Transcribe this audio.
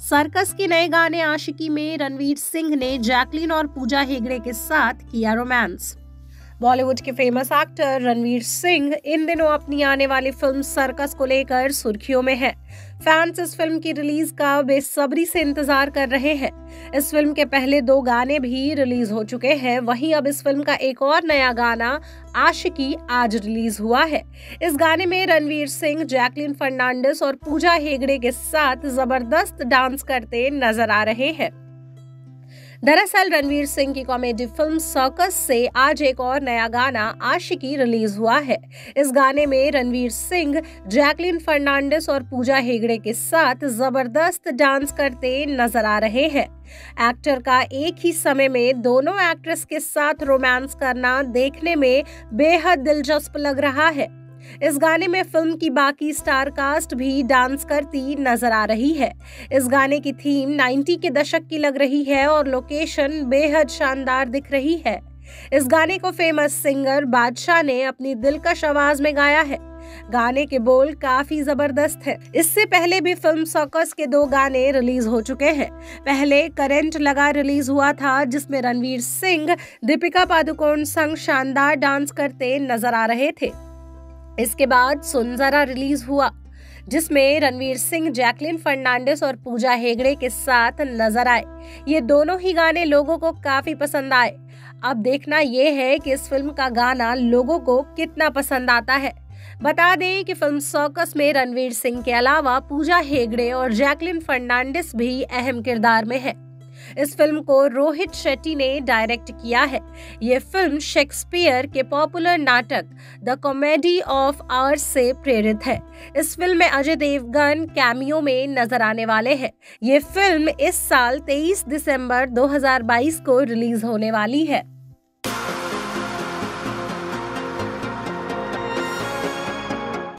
Circus के नए गाने आशिकी में रणवीर सिंह ने जैकलीन और पूजा हेगड़े के साथ किया रोमांस। बॉलीवुड के फेमस एक्टर रणवीर सिंह इन दिनों अपनी आने वाली फिल्म सर्कस को लेकर सुर्खियों में है। फैंस इस फिल्म की रिलीज का बेसब्री से इंतजार कर रहे हैं। इस फिल्म के पहले 2 गाने भी रिलीज हो चुके हैं। वहीं अब इस फिल्म का एक और नया गाना आशिकी आज रिलीज हुआ है। इस गाने में रणवीर सिंह जैकलीन फर्नांडिस और पूजा हेगड़े के साथ जबरदस्त डांस करते नजर आ रहे हैं। दरअसल रणवीर सिंह की कॉमेडी फिल्म सर्कस से आज एक और नया गाना आशिकी रिलीज हुआ है। इस गाने में रणवीर सिंह जैकलीन फर्नांडिस और पूजा हेगड़े के साथ जबरदस्त डांस करते नजर आ रहे हैं। एक्टर का एक ही समय में दोनों एक्ट्रेस के साथ रोमांस करना देखने में बेहद दिलचस्प लग रहा है। इस गाने में फिल्म की बाकी स्टार कास्ट भी डांस करती नजर आ रही है। इस गाने की थीम 90 के दशक की लग रही है और लोकेशन बेहद शानदार दिख रही है। इस गाने को फेमस सिंगर बादशाह ने अपनी दिलकश आवाज में गाया है। गाने के बोल काफी जबरदस्त है। इससे पहले भी फिल्म सर्कस के 2 गाने रिलीज हो चुके हैं। पहले करंट लगा रिलीज हुआ था, जिसमें रणवीर सिंह दीपिका पादुकोण संग शानदार डांस करते नजर आ रहे थे। इसके बाद सुन जरा रिलीज हुआ, जिसमें रणवीर सिंह जैकलीन फर्नांडिस और पूजा हेगड़े के साथ नजर आए। ये दोनों ही गाने लोगों को काफी पसंद आए। अब देखना ये है कि इस फिल्म का गाना लोगों को कितना पसंद आता है। बता दें कि फिल्म सर्कस में रणवीर सिंह के अलावा पूजा हेगड़े और जैकलीन फर्नांडिस भी अहम किरदार में है। इस फिल्म को रोहित शेट्टी ने डायरेक्ट किया है। ये फिल्म शेक्सपियर के पॉपुलर नाटक द कॉमेडी ऑफ आवर्स से प्रेरित है। इस फिल्म में अजय देवगन कैमियो में नजर आने वाले हैं। ये फिल्म इस साल 23 दिसंबर 2022 को रिलीज होने वाली है।